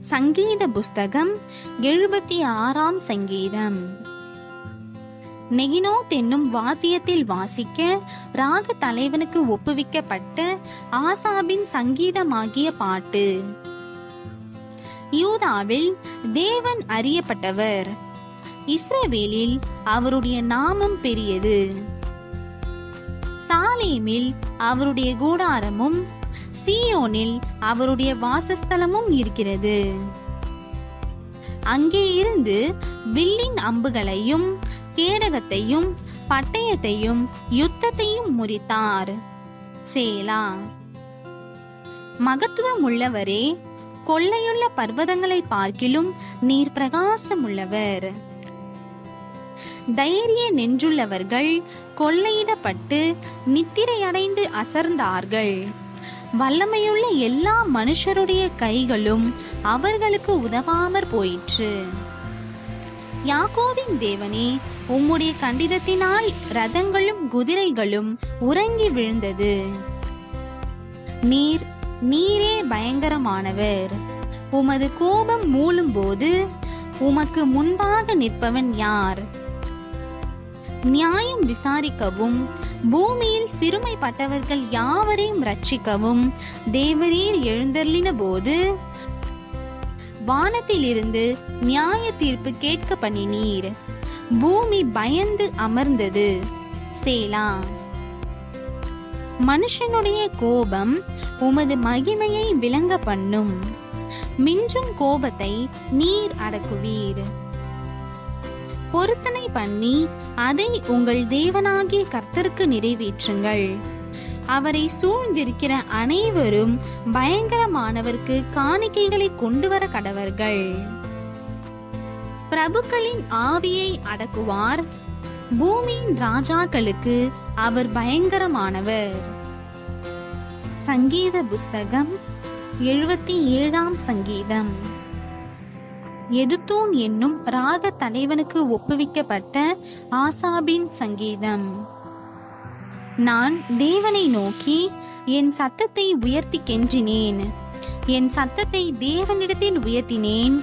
சங்கீத புஸ்தகம் 76ஆம் சங்கீதம். நெகினோத் என்னும் வாத்தியத்தில் வாசிக்க ராக தலைவனுக்கு ஒப்புவிக்கப்பட்ட ஆசாபின் சங்கீதமாகிய பாட்டு. யூதாவில் தேவன் அறியப்பட்டவர், இஸ்ரவேலில் அவருடைய நாமம் பெரியது. சாலேமில் அவருடைய கூடாரமும் சீயோனில் அவருடைய வாசஸ்தலமும் இருக்கிறது. அங்கே இருந்து வில்லின் அம்புகளையும் கேடகத்தையும் பட்டயத்தையும் யுத்தத்தையும் முறித்தார். சேலா. மகத்துவம் உள்ளவரே, கொள்ளையுள்ள பர்வதங்களை பார்க்கிலும் நீர் பிரகாசம் உள்ளவர். தைரிய நெஞ்சுள்ளவர்கள் கொள்ளையிடப்பட்டு நித்திரையடைந்து அசர்ந்தார்கள். வல்லமையுள்ள எல்லா மனுஷருடைய கைகளும் அவர்களுக்கு உதவாமற் போயிற்று. யாக்கோபின் தேவனே, உம்முடைய கண்டிதத்தினால் ரதங்களும் குதிரைகளும் உறங்கி விழுந்தது. நீரே பயங்கரமானவர். உமது கோபம் மூளும் போது உமக்கு முன்பாக நிற்பவன் யார்? நியாயம் விசாரிக்கவும் பூமியில் சிறுமைப்பட்டவர்கள் யாவரையும் ரட்சிக்கவும் தேவரீர் எழுந்தருளின போது வானத்திலிருந்து நியாய தீர்ப்பு கேட்க பண்ணினீர். பூமி பயந்து அமர்ந்தது. சேலா. மனுஷனுடைய கோபம் உமது மகிமையை விளங்க பண்ணும். மிஞ்சும் கோபத்தை நீர் அடக்குவீர். பொருத்தனை பண்ணி அதை உங்கள் தேவனாகிய கர்த்தருக்கு நிறைவேற்றுங்கள். அவரை சூழ்ந்திருக்கிற அனைவரும் பயங்கரமானவருக்கு காணிக்கைகளை கொண்டு வர கடவர்கள். பிரபுக்களின் ஆவியை அடக்குவார். பூமியின் ராஜாக்களுக்கு அவர் பயங்கரமானவர். சங்கீத புஸ்தகம் 77ஆம் சங்கீதம். எதுத்தூன் என்னும் ராக தலைவனுக்கு ஒப்புவிக்கப்பட்ட ஆசாபின் சங்கீதம். நான் தேவனை நோக்கி என் சத்தத்தை உயர்த்தி கெஞ்சினேன். என் சத்தத்தை தேவனிடத்தில் உயர்த்தினேன்.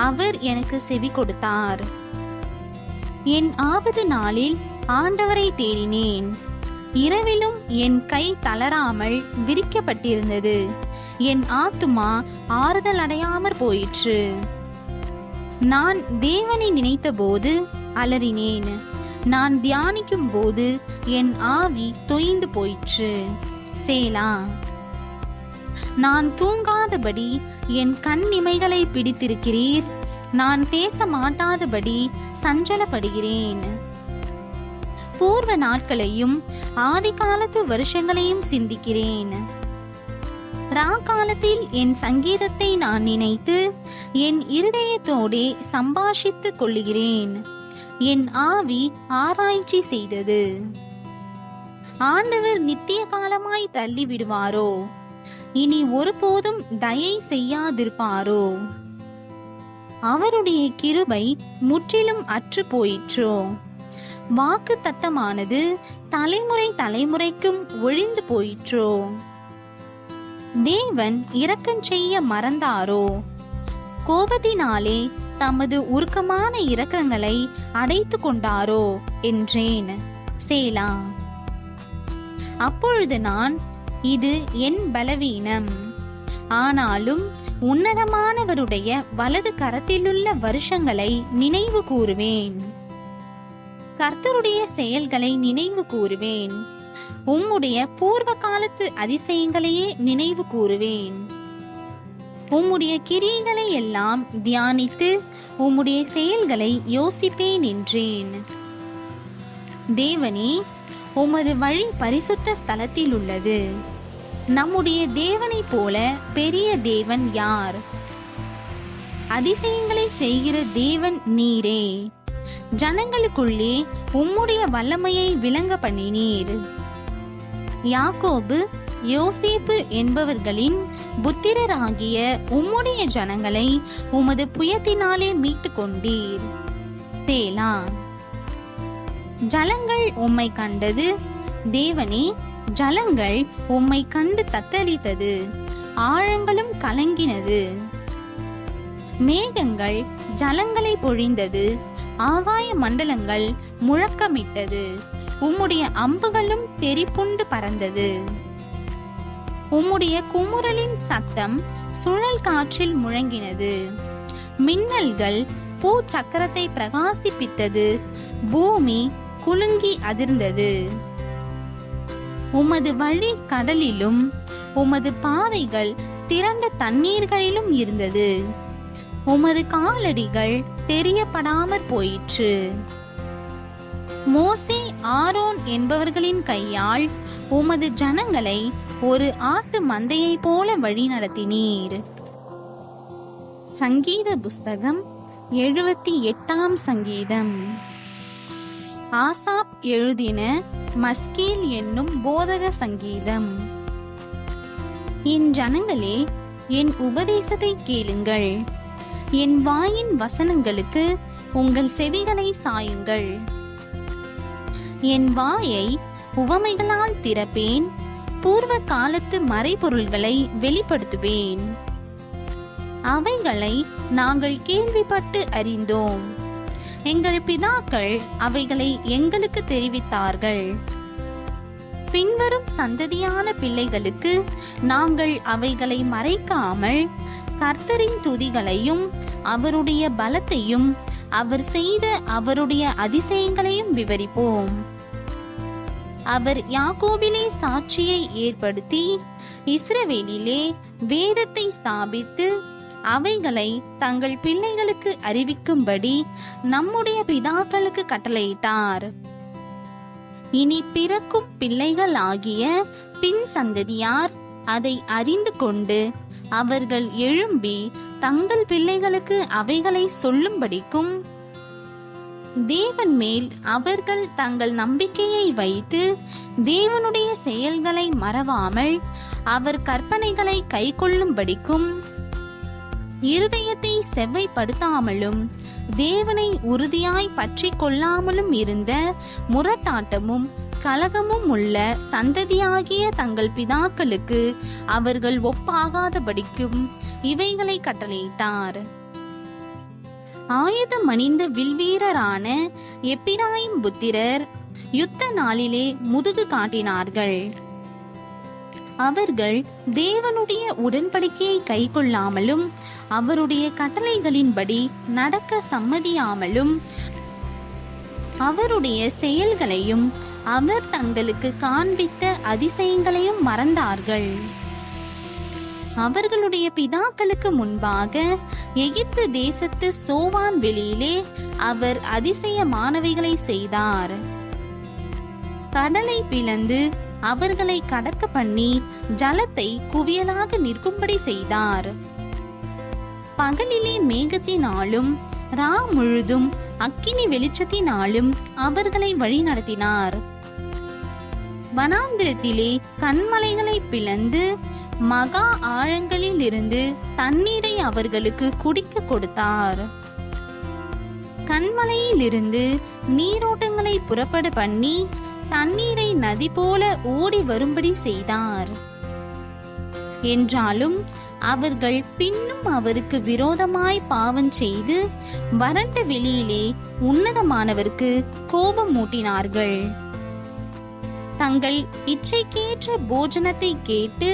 அவர் எனக்கு செவி கொடுத்தார். என் ஆபத்து நாளில் ஆண்டவரை தேடினேன். இரவிலும் என் கை தளராமல் விரிக்கப்பட்டிருந்தது. என் ஆத்துமா ஆறுதல் அடையாமற் போயிற்று. நான் தேவனை நினைத்த போது அலறினேன். நான் தியானிக்கும் போது என் ஆவி தொய்ந்து போயிற்று. சேலா. நான் தூங்காதபடி என் கண் இமைகளை பிடித்திருக்கிறீர். நான் பேச மாட்டாதபடி சஞ்சலப்படுகிறேன். பூர்வ நாட்களையும் ஆதி காலத்து வருஷங்களையும் சிந்திக்கிறேன். ராக்காலத்தில் என் சங்கீதத்தை நான் நினைத்து என் இருதயத்தோடே சம்பாஷித்துக் கொள்ளுகிறேன். என் ஆவி ஆராய்ச்சி செய்தது. ஆண்டவர் நித்திய காலமாய் தள்ளி விடுவாரோ? இனி ஒருபோதும் தயை செய்யாதிருப்பாரோ? அவருடைய கிருபை முற்றிலும் அற்று போயிற்றோ? வாக்கு தத்தமானது தலைமுறை தலைமுறைக்கும் ஒழிந்து போயிற்றோ? தேவன் இரக்கம் செய்ய மறந்தாரோ? கோபத்தினாலே தமது உருக்கமான இரக்கங்களை அடைத்து கொண்டாரோ என்றேன். சேலா. அப்பொழுது நான், இது என் பலவீனம். ஆனாலும் உன்னதமானவருடைய வலது கரத்திலுள்ள வருஷங்களை நினைவு கூறுவேன். கர்த்தருடைய செயல்களை நினைவு கூறுவேன். உம்முடைய பூர்வ காலத்து அதிசயங்களையே நினைவு கூறுவேன். உம்முடைய கிரியைகளை எல்லாம் தியானித்து உம்முடைய செயல்களை யோசிப்பேன் என்றேன். தேவனே, உமது வழி பரிசுத்த ஸ்தலத்தில் உள்ளது. நம்முடைய தேவனை போல பெரிய தேவன் யார்? அதிசயங்களை செய்கிற தேவன் நீரே. ஜனங்களுக்குள்ளே உம்முடைய வல்லமையை விளங்க பண்ணினீர். யாக்கோபு யோசேப்பு என்பவர்களின் புத்திரராகிய உம்முடைய ஜனங்களை உமது புயத்தினாலே மீட்டு கொண்டீர். சேலா. ஜலங்கள் உம்மை கண்டது. தேவனே, ஜலங்கள் உம்மை கண்டு தத்தளித்தது. ஆழங்களும் கலங்கினது. மேகங்கள் ஜலங்களை பொழிந்தது, ஆகாய மண்டலங்கள் முழக்கமிட்டது, உம்முடைய அம்புகளும் தெரிப்புண்டு பறந்தது. உம்முடைய குமுறலின் சத்தம் சுழல் காற்றில் முழங்கினது. மின்னல்கள் பூச்சக்கரத்தை பிரகாசிப்பித்தது, பூமி குலுங்கி அதிர்ந்தது. உமது வழி கடலிலும் உமது பாதைகள் திரண்ட தண்ணீர்களிலும் இருந்தது. உமது காலடிகள் தெரியப்படாமற் போயிற்று. மோசே ஆரோன் என்பவர்களின் கையால் உமது ஜனங்களை ஒரு ஆட்டு மந்தையை போல வழி நடத்தினீர். சங்கீத புஸ்தகம் 78ஆம் சங்கீதம். ஆசாப் எழுதின மஸ்கீல் என்னும் போதக சங்கீதம். என் ஜனங்களே, என் உபதேசத்தை கேளுங்கள், என் வாயின் வசனங்களுக்கு உங்கள் செவிகளை சாயுங்கள். என் வாயை உவமைகளால் திறப்பேன், பூர்வ காலத்து மறைபொருள்களை வெளிப்படுத்துவேன். அவைகளை நாங்கள் கேள்விப்பட்டு அறிந்தோம், எங்கள் பிதாக்கள் அவைகளை எங்களுக்கு தெரிவித்தார்கள். பின்வரும் சந்ததியான பிள்ளைகளுக்கு நாங்கள் அவைகளை மறைக்காமல் கர்த்தரின் துதிகளையும் அவருடைய பலத்தையும் அவர் செய்த அவருடைய அதிசயங்களையும் விவரிப்போம். அவர் யாக்கோபிலே சாட்சியை ஏற்படுத்தி இஸ்ரவேலிலே வேதத்தை ஸ்தாபித்து அவைகளை தங்கள் பிள்ளைகளுக்கு அறிவிக்கும்படி நம்முடைய பிதாக்களுக்கு கட்டளையிட்டார். இனி பிறக்கும் பிள்ளைகள் ஆகிய பின் சந்ததியார் அதை அறிந்து கொண்டு அவர்கள் எழும்பி தங்கள் பிள்ளைகளுக்கு அவைகளை சொல்லும்படிக்கும் தேவன் மேல் அவர்கள் தங்கள் நம்பிக்கையை வைத்து தேவனுடைய செயல்களை மறவாமல் அவர் கற்பனைகளை கைக்கொள்ளும்படிக்கும் இருதயத்தை செவ்வைப்படுத்தாமலும் தேவனை உறுதியாய் பற்றி கொள்ளாமலும் இருந்த முரட்டாட்டமும் கலகமும் உள்ள சந்ததியாகிய தங்கள் பிதாக்களுக்கு அவர்கள் ஒப்பாகாதபடிக்கும் இவைகளை கட்டளையிட்டார். ஆயுதம் அணிந்த வில்வீரரான எப்பிராயிம் புத்திரர் யுத்த நாளிலே முதுகு காட்டினார்கள். அவர்கள் தேவனுடைய உடன்படிக்கையை கைக்கொள்ளாமலும் அவருடைய கட்டளைகளின்படி நடக்க சம்மதியாமலும் அவருடைய செயல்களையும் அவர் தங்களுக்கு காண்பித்த அதிசயங்களையும் மறந்தார்கள். அவர்களுடைய பிதாக்களுக்கு முன்பாக எகிப்து தேசத்து சோவான் வெளியிலே அவர் அதிசயமானவைகளை செய்தார். கடலை பிளந்து அவர்களை கடக்க பண்ணி ஜலத்தை குவியலாக நிற்கும்படி செய்தார். பகலிலே மேகத்தினாலும் ரா முழுதும் அக்கினி வெளிச்சத்தினாலும் அவர்களை வழி நடத்தினார். வனாந்திரத்திலே கன்மலைகளை பிளந்து மகா ஆழங்களில் இருந்து தண்ணீரை அவர்களுக்கு குடிக்க கொடுத்தார். கன்மலையில் இருந்து நீரோட்டங்களை புறப்பட பண்ணி தண்ணீரை நதி போல ஓடி வரும்படி செய்தார். என்றாலும் அவர்கள் பின்னும் அவருக்கு விரோதமாய் பாவம் செய்து வறண்ட வெளியிலே உன்னதமானவருக்கு கோபம் மூட்டினார்கள். தங்கள் இச்சைக்கேற்ற போஜனத்தை கேட்டு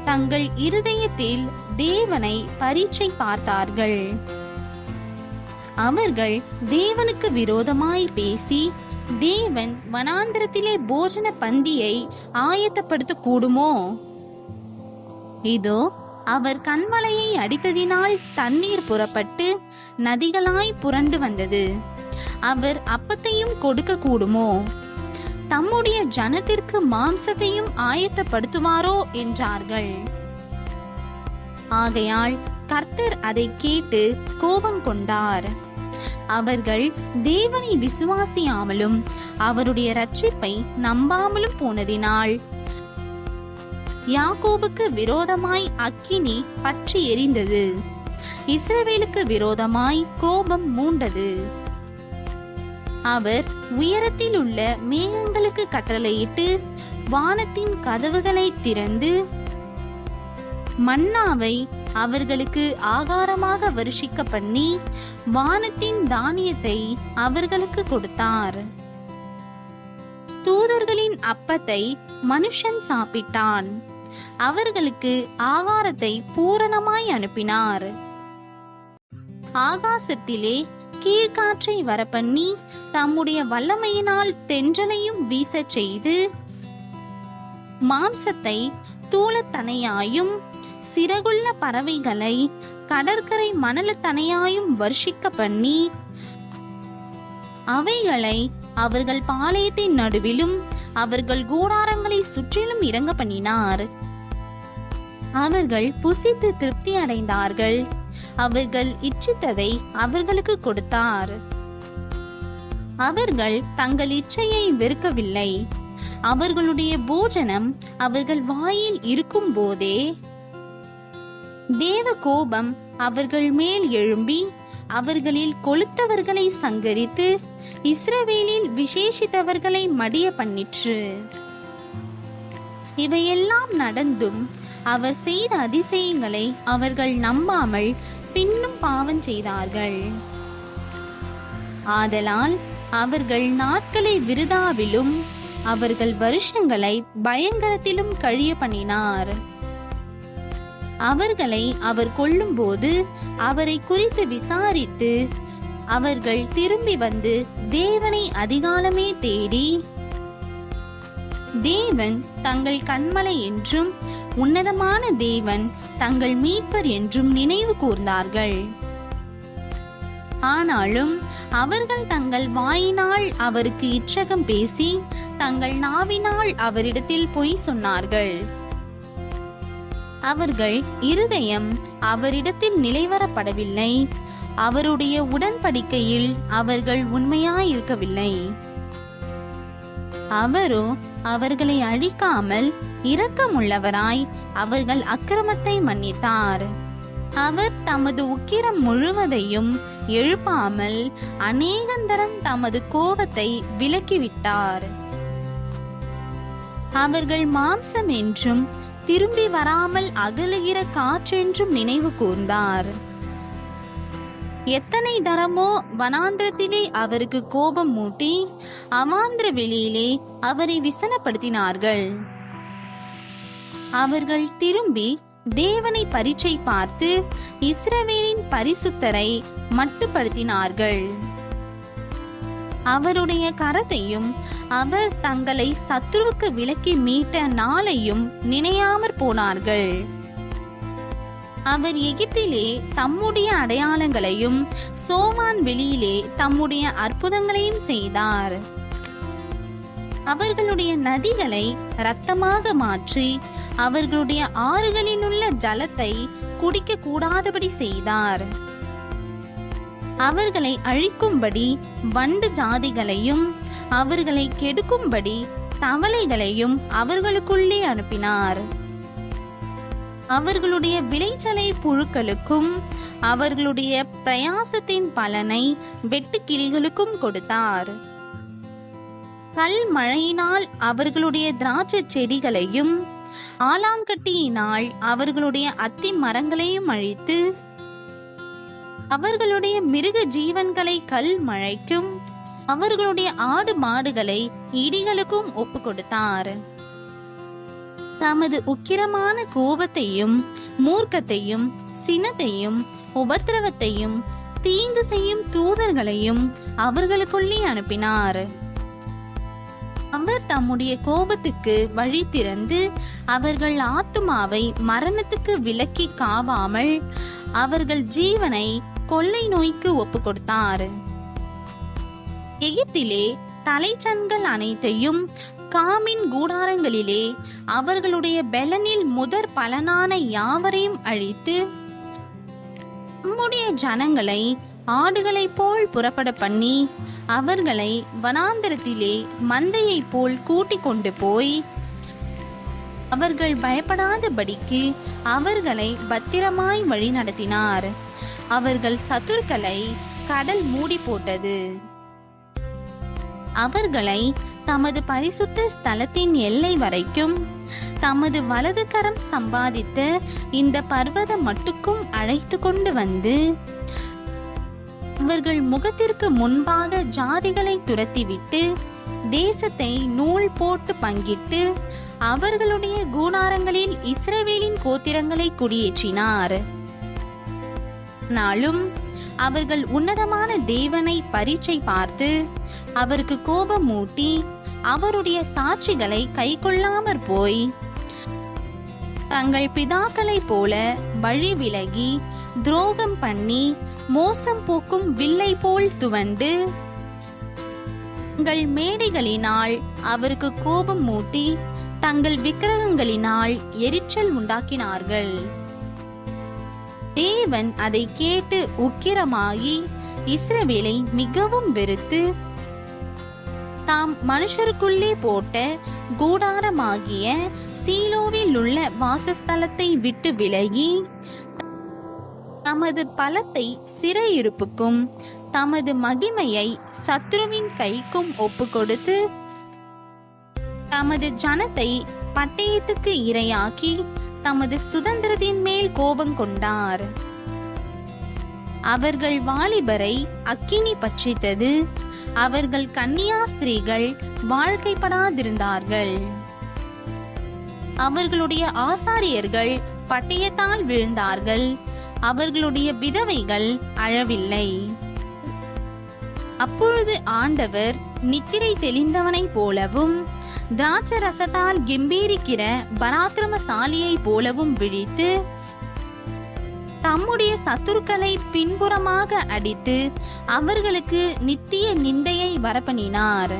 தங்கள் இருதயத்தில் தேவனை பரீட்சை பார்த்தார்கள். அவர்கள் தேவனுக்கு விரோதமாய் பேசி தேவன் வனாந்திரத்திலே போஜன பந்தியை ஆயத்தப்படுத்த கூடுமோ? இதோ அவர் கன்மலையை அடித்ததினால் தண்ணீர் புறப்பட்டு நதிகளாய் புரண்டு வந்தது. அவர் அப்பத்தையும் கொடுக்க கூடுமோ? தம்முடைய ஜனத்திற்கு மாம்சத்தையும் ஆயத்தப்படுத்துவாரோ என்றார்கள். ஆகையால் கர்த்தர் அதை கேட்டு கோபம் கொண்டார். அவர்கள் தேவனை விசுவாசியாமலும் அவருடைய ரட்சிப்பை நம்பாமலும் போனதினால் யாக்கோபுக்கு விரோதமாய் அக்கினி பற்றி எரிந்தது, இஸ்ரவேலுக்கு விரோதமாய் கோபம் மூண்டது. அவர் உயரத்தில் உள்ள மேகங்களுக்கு கட்டளையிட்டு வானத்தின் கதவுகளை திறந்து மன்னாவை அவர்களுக்கு ஆகாரமாக வருஷிக்க பண்ணி வானத்தின் தானியத்தை அவர்களுக்கு கொடுத்தார். தூதர்களின் அப்பத்தை மனுஷன் சாப்பிட்டான். அவர்களுக்கு ஆகாரத்தை பூரணமாய் அனுப்பினார். ஆகாசத்திலே கீழ்காற்றை வரப்பண்ணி தம்முடைய வல்லமையினால் தென்றலையும் வீசச் செய்து மாம்சத்தை தூளத்தனையாயும் சிறகுள்ள பறவைகளை கடற்கரை மணலத்தனையாயும் வருஷிக்க பண்ணி அவைகளை அவர்கள் பாளையத்தின் நடுவிலும் அவர்கள் கூடாரங்களை சுற்றிலும் இறங்க பண்ணினார். அவர்கள் புசித்து திருப்தி அடைந்தார்கள். அவர்கள் இச்சித்ததை அவர்களுக்கு கொடுத்தார். அவர்கள் தங்கள் இச்சையை வெறுக்கவில்லை. அவர்களுடைய போஜனம் அவர்கள் வாயில் இருக்கும் போதே தேவ கோபம் அவர்கள் மேல் எழும்பி அவர்களில் கொளுத்தவர்களை சங்கரித்து இஸ்ரவேலில் விசேஷித்தவர்களை மடிய பண்ணிற்று. இவையெல்லாம் நடந்தும் அவர் செய்த அதிசயங்களை அவர்கள் நம்பாமல் பின்னும் பாவம் செய்தார்கள். ஆதலால் அவர்கள் நாட்களை விருதாவிலும் அவர்கள் வருஷங்களை பயங்கரத்திலும் கழிய பண்ணினார். அவர்களை அவர் கொல்லும்போது அவரை குறித்து விசாரித்து அவர்கள் திரும்பி வந்து தேவனை அதிகாலமே தேடி தேவன் தங்கள் கன்மலை என்றும் உன்னதமான தேவன் தங்கள் மீட்பர் என்றும் நினைவு கூர்ந்தார்கள். ஆனாலும் அவர்கள் தங்கள் வாயினால் அவருக்கு இச்சகம் பேசி தங்கள் நாவினால் அவரிடத்தில் பொய் சொன்னார்கள். அவர்கள் இருதயம் அவரிடத்தில் நிலைவரப்படவில்லை. அவருடைய உடன்படிக்கையில் அவர்கள் உண்மையாயிருக்கவில்லை. அவரோ அவர்களை அழிக்காமல் இரக்கமுள்ளவராய் அவர்கள் அக்கிரமத்தை மன்னித்தார். அவர் தமது உக்கிரம் முழுவதையும் எழுப்பாமல் அநேகந்தரம் தமது கோபத்தை விலக்கிவிட்டார். அவர்கள் மாம்சம் என்றும் திரும்பி வராமல் அகலுகிற காற்றென்றும் நினைவு கூர்ந்தார். எத்தனை தரமோ வனாந்திரத்திலே அவருக்கு கோபம் மூட்டி அவாந்திர வெளியிலே அவரை விசனப்படுத்தினார்கள். அவர்கள் திரும்பி தேவனை பரீட்சை பார்த்து இஸ்ரவேலின் பரிசுத்தரை மட்டுப்படுத்தினார்கள். அவருடைய கரத்தையும் அவர் தங்களை சத்துருவுக்கு விலக்கி மீட்ட நாளையும் நினையாமற் போனார்கள். அவர் எகிப்திலே தம்முடைய அடையாளங்களையும் சோவான் வெளியிலே தம்முடைய அற்புதங்களையும் செய்தார். அவர்களுடைய நதிகளை இரத்தமாக மாற்றி அவர்களுடைய ஆறுகளில் உள்ள ஜலத்தை குடிக்க கூடாதபடி செய்தார். அவர்களை அழிக்கும்படி வண்டு ஜாதிகளையும் அவர்களை கெடுக்கும்படி தவளைகளையும் அவர்களுக்குள்ளே அனுப்பினார். அவர்களுடைய விளைச்சலை புழுக்களுக்கும் அவர்களுடைய பிரயாசத்தின் பலனை வெட்டுக்கிளிகளுக்கும் கொடுத்தார். கல் மழையினால் அவர்களுடைய திராட்சை செடிகளையும் ஆலாங்கட்டியினால் அவர்களுடைய அத்தி மரங்களையும் அழித்து அவர்களுடைய மிருக ஜீவன்களை கல் மழைக்கும் அவர்களுடைய ஆடு மாடுகளை இடிகளுக்கும் ஒப்பு கொடுத்தார். தமது உக்கிரமான கோபத்தையும் மூர்க்கத்தையும் சினத்தையும் உபத்திரவத்தையும் தீங்கு செய்யும் தூதர்களையும் அவர்களுக்குள்ளே அனுப்பினார். அவர் தம்முடைய கோபத்துக்கு வழி திறந்து அவர்கள் ஆத்துமாவை மரணத்துக்கு விலக்கி காவாமல் அவர்கள் ஜீவனை கொள்ளை நோய்க்கு ஒப்பு கொடுத்தார். எகிப்திலே தலைச்சன்கள் அனைத்தையும் காமின் கூடாரங்களிலே அவர்களுடைய பெலனில் முதற் பலனான யாவரையும் அழித்து நம்முடைய ஜனங்களை ஆடுகளைப் போல் புறப்பட பண்ணி அவர்களை வனாந்தரத்திலே மந்தையை போல் கூட்டிக் கொண்டு போய் அவர்கள் பயப்படாதபடிக்கு அவர்களை பத்திரமாய் வழி நடத்தினார். அவர்கள் சத்துருக்களை கடல் மூடி போட்டது. அவர்களை தமது பரிசுத்த ஸ்தலத்தின் எல்லை வரைக்கும் தமது வலது கரம் சம்பாதித்த இந்த பர்வத மட்டுக்கும் அழைத்து கொண்டு வந்து அவர்கள் முகத்திற்கு முன்பாக ஜாதிகளை துரத்திவிட்டு தேசத்தை நூல் போட்டு பங்கிட்டு அவர்களுடைய கூடாரங்களில் இஸ்ரவேலின் கோத்திரங்களை குடியேற்றினார். நாளும் அவர்கள் உன்னதமான தேவனை பரீட்சை பார்த்து அவருக்கு கோபம் மூட்டி அவருடைய சாட்சிகளை கைக்கொள்ளாமற் போய் தங்கள் பிதாக்களைப் போல வழி விலகி துரோகம் பண்ணி மோசம் போக்கும் வில்லை போல் துவண்டு தங்கள் மேடைகளினால் அவருக்கு கோபம் மூட்டி தங்கள் விக்கிரகங்களினால் எரிச்சல் உண்டாக்கினார்கள். தேவன் அதை கேட்டு உக்கிரமாகி இஸ்ரவேலை மிகவும் வெறுத்து தாம் மனுஷருக்குள்ளே போட்ட கூடாரமாகிய சீலோவில் உள்ள வாசஸ்தலத்தை விட்டு விலகி தமது பலத்தை சிறையிருப்புக்கும் தமது மகிமையை சத்ருவின் கைக்கும் ஒப்பு கொடுத்து தமது ஜனத்தை பட்டயத்துக்கு இரையாக்கி தமது சுதந்திரத்தின் மேல் கோபம் கொண்டார். அவர்கள் வாலிபரை அக்கினி பட்சித்தது, அவர்கள் கன்னியா ஸ்திரீகள் வாழ்க்கைப்படாதிருந்தார்கள். அவர்களுடைய ஆசாரியர்கள் பட்டயத்தால் விழுந்தார்கள், அவர்களுடைய விதவைகள் அழவில்லை. அப்பொழுது ஆண்டவர் நித்திரை தெளிந்தவனை போலவும் திராட்சரசத்தால் கெம்பீரிக்கிற பராக்கிரமசாலியை போலவும் விழித்து தம்முடைய சத்துருக்களை பின்புறமாக அடித்து அவர்களுக்கு நித்திய நிந்தையை வரப்பண்ணினார்.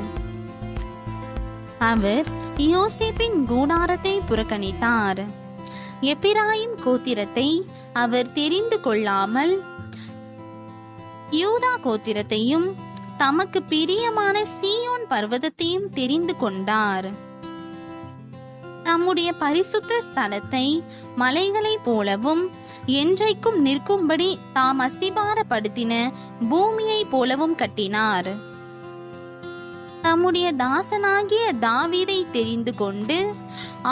அவர் யோசேப்பின் கூடாரத்தை புறக்கணித்தார். எப்பிராயிம் கோத்திரத்தை அவர் தெரிந்து கொள்ளாமல் யூதா கோத்திரத்தையும் தமக்கு பிரியமான சீயோன் பர்வதத்தையும் தெரிந்து கொண்டார். தம்முடைய பரிசுத்த ஸ்தலத்தை மலைகளைப் போலவும் என்றைக்கும் நிற்கும்படி தாம் அஸ்திபாரப்படுத்தின பூமியை போலவும் கட்டினார். தம்முடைய தாசனாகிய தாவீதை தெரிந்து கொண்டு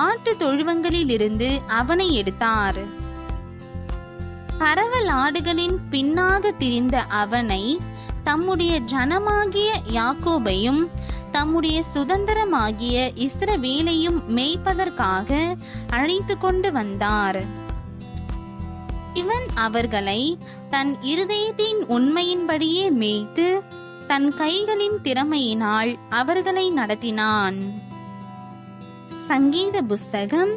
ஆட்டு தொழுவங்களிலிருந்து அவனை எடுத்தார். கரவல் ஆடுகளின் பின்னாக திரிந்த அவனை தம்முடைய ஜனமாகிய யாக்கோபையும் தம்முடைய சுதந்திரமாகிய இஸ்ரவேலையும் மேய்ப்பதற்காக அழைத்து கொண்டு வந்தார். இவன் அவர்களை தன் இருதயத்தின் உண்மையின்படியே மேய்த்து தன் கைகளின் திறமையினால் அவர்களை நடத்தினான். சங்கீத புஸ்தகம்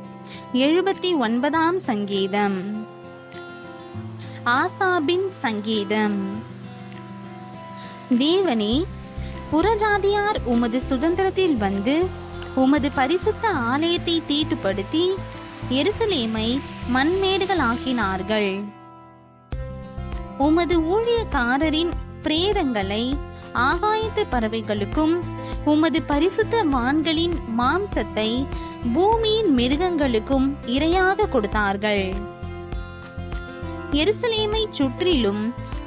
79ஆம் சங்கீதம். ஆசாபின் சங்கீதம். தேவனே, புறஜாதியார் உமது சுதந்திரத்தில் வந்து உமது பரிசுத்த ஆலயத்தை தீட்டுப்படுத்தி எருசலேமை மண்மேடுகளாக்கினார்கள். உமது ஊழியக்காரரின் பிரேதங்களை ஆகாயத்து பறவைகளுக்கும் உமது பரிசுத்த வான்களின் மாம்சத்தை பூமியின் மிருகங்களுக்கும் இரையாக கொடுத்தார்கள். எருசலேமை சுற்றிலும்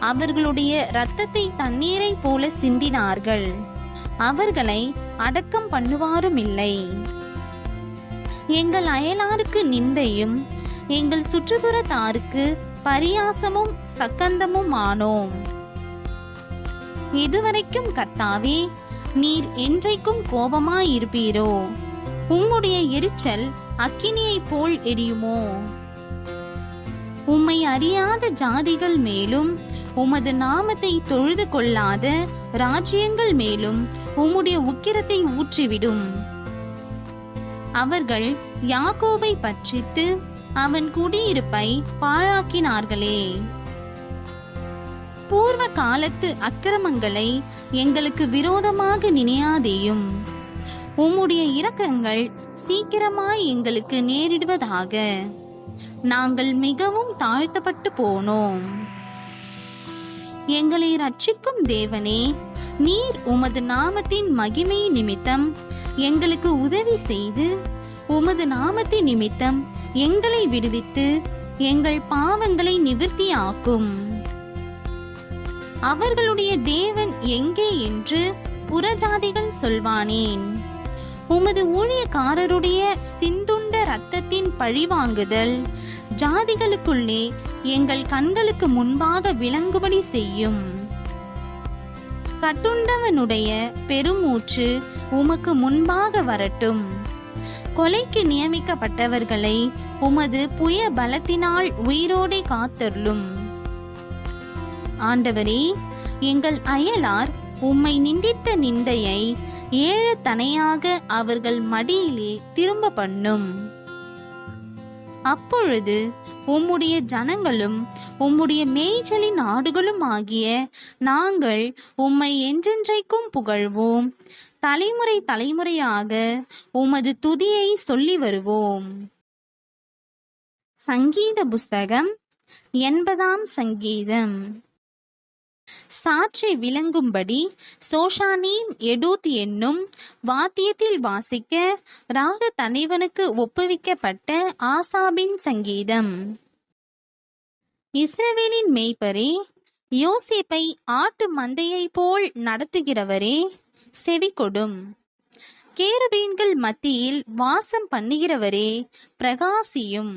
அவர்களுடைய இரத்தத்தை தண்ணீரை போல சிந்தினார்கள். அவர்களை அடக்கம் பண்ணுவாரும் இல்லை. எங்கள் அயலாருக்கு நிந்தையும் எங்கள் சுற்றுப்புறத்தாருக்கு பரியாசமும் சக்கந்தமும் ஆனோம். இதுவரைக்கும் கர்த்தாவே, நீர் என்றைக்கும் கோபமாயிருப்பீரோ? உம்முடைய எரிச்சல் அக்கினியைப் போல் எரியுமோ? உம்மை அறியாத ஜாதிகள் மேலும் உமது நாமத்தை தொழுது கொள்ளாத ராஜ்யங்கள் மேலும் உம்முடைய உக்கிரத்தை ஊற்றிவிடும். அவர்கள் யாக்கோபை பட்சித்து அவன் குடியிருப்பை பாழாக்கினார்களே. பூர்வ காலத்து அக்கிரமங்களை எங்களுக்கு விரோதமாக நினையாதேயும். உம்முடைய இரக்கங்கள் சீக்கிரமாய் எங்களுக்கு நேரிடுவதாக. நாங்கள் மிகவும் தாழ்த்தப்பட்டு போனோம். எங்களை ரட்சிக்கும் தேவனே, நீர் உமது நாமத்தின் மகிமை நிமித்தம் எங்களுக்கு உதவி செய்து உமது நாமத்தின் நிமித்தம் எங்களை விடுவித்து எங்கள் பாவங்களை நிவர்த்தியாக்கும். அவர்களுடைய தேவன் எங்கே என்று புறஜாதிகள் சொல்வானேன்? உமது ஊழியக்காரருடைய சிந்துண்ட இரத்தத்தின் பழிவாங்குதல் ஜாதிகளுக்குள்ளே எங்கள் கண்களுக்கு முன்பாக விளங்குபடி செய்யும். கட்டுண்டவனுடைய பெருமூச்சு உமக்கு முன்பாக வரட்டும். கொலைக்கு நியமிக்கப்பட்டவர்களை உமது புய பலத்தினால் உயிரோடே காத்தருளும். ஆண்டவரே, எங்கள் அயலார் உம்மை நிந்தித்த நிந்தையை 7 தனையாக அவர்கள் மடியிலே திரும்ப பண்ணும். அப்பொழுது உம்முடைய ஜனங்களும் உம்முடைய மேய்ச்சலின் ஆடுகளும் ஆகிய நாங்கள் உம்மை என்றென்றைக்கும் புகழ்வோம். தலைமுறை தலைமுறையாக உமது துதியை சொல்லி வருவோம். சங்கீத புஸ்தகம் 80ஆம் சங்கீதம். சாட்சி விளங்கும்படி சோஷானீம் எடூத் என்னும் வாத்தியத்தில் வாசிக்க ராக தலைவனுக்கு ஒப்புவிக்கப்பட்ட ஆசாபின் சங்கீதம். இஸ்ரவேலின் மேய்ப்பரே, யோசேப்பை ஆட்டு மந்தையை போல் நடத்துகிறவரே, செவிகொடும். கேருபீன்கள் மத்தியில் வாசம் பண்ணுகிறவரே, பிரகாசியும்.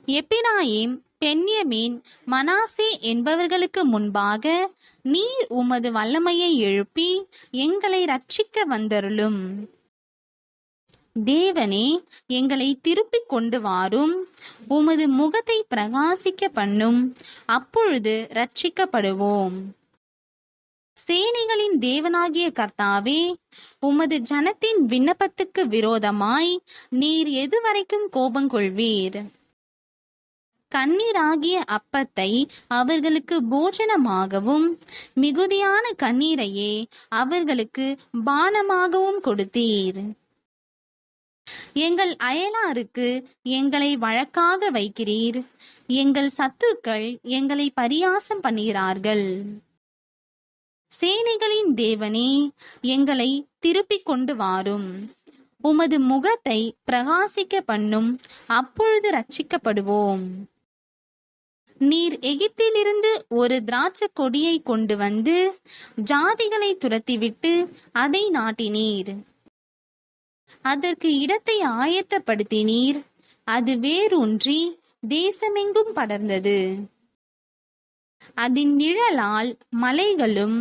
எப்பிராயிம், பென்யமீன், மனாசே என்பவர்களுக்கு முன்பாக நீர் உமது வல்லமையை எழுப்பி எங்களை ரட்சிக்க வந்தருளும். தேவனே, எங்களை திருப்பிக் கொண்டு வாரும். உமது முகத்தை பிரகாசிக்க பண்ணும். அப்பொழுது ரட்சிக்கப்படுவோம். சேனைகளின் தேவனாகிய கர்த்தாவே, உமது ஜனத்தின் விண்ணப்பத்துக்கு விரோதமாய் நீர் எதுவரைக்கும் கோபங்கொள்வீர்? கண்ணீராகிய அப்பத்தை அவர்களுக்கு போஜனமாகவும் மிகுதியான கண்ணீரையே அவர்களுக்கு பானமாகவும் கொடுத்தீர். எங்கள் அயலாருக்கு எங்களை வழக்காக வைக்கிறீர். எங்கள் சத்துருக்கள் எங்களை பரியாசம் பண்ணுகிறார்கள். சேனைகளின் தேவனே, எங்களை திருப்பிக் கொண்டு வாரும். உமது முகத்தை பிரகாசிக்க பண்ணும். அப்பொழுது ரட்சிக்கப்படுவோம். நீர் எகிப்திலிருந்து ஒரு திராட்சை கொடியை கொண்டு வந்து ஜாதிகளை துரத்திவிட்டு அதை நாட்டினீர். அதற்கு இடத்தை ஆயத்தப்படுத்தினீர். அது வேரூன்றி தேசமெங்கும் படர்ந்தது. அதன் நிழலால் மலைகளும்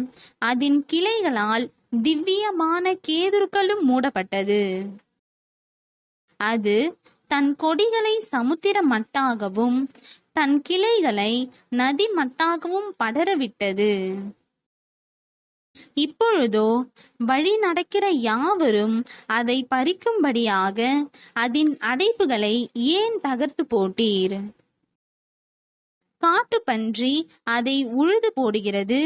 அதன் கிளைகளால் திவ்யமான கேதுர்களும் மூடப்பட்டது. அது தன் கொடிகளை சமுத்திர மட்டாகவும் தன் கிளைகளை நதி மட்டாகவும் படரவிட்டது. இப்பொழுதோ வழி நடக்கிற யாவரும் அதை பறிக்கும்படியாக அதன் அடைப்புகளை ஏன் தகர்த்து போட்டீர்? காட்டுப்பன்றி அதை உழுது போடுகிறது.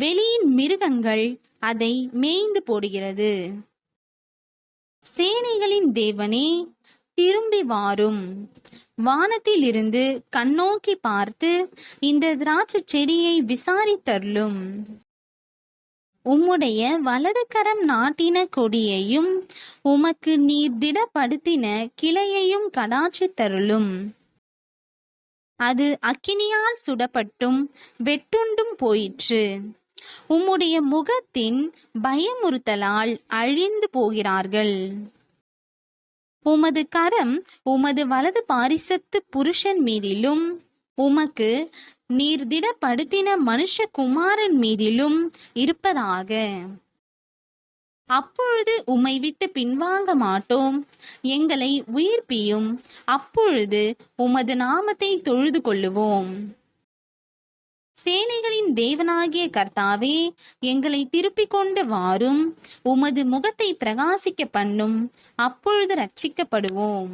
வெளியின் மிருகங்கள் அதை மேய்ந்து போடுகிறது. சேனைகளின் தேவனே, திரும்பி வாரும். வானத்திலிருந்து கண்ணோக்கி பார்த்து இந்த திராட்சை செடியை விசாரித்தருளும். உம்முடைய வலது கரம் நாட்டின கொடியையும் உமக்கு நீர் திடப்படுத்தின கிளையையும் கடாட்சித்தருளும். அது அக்கினியால் சுடப்பட்டும் வெட்டுண்டும் போயிற்று. உம்முடைய முகத்தின் பயமுறுத்தலால் அழிந்து போகிறார்கள். உமது கரம் உமது வலது பாரிசத்து புருஷன் மீதிலும் உமக்கு நீர் திடப்படுத்தின மனுஷகுமாரன் மீதிலும் இருப்பதாக. அப்பொழுது உம்மை விட்டு பின்வாங்க மாட்டோம். எங்களை உயிர்ப்பியும். அப்பொழுது உமது நாமத்தை தொழுது கொள்ளுவோம். சேனைகளின் தேவனாகிய கர்த்தாவே, எங்களை திருப்பிக் கொண்டு வாரும். உமது முகத்தை பிரகாசிக்க பண்ணும். அப்பொழுது ரட்சிக்கப்படுவோம்.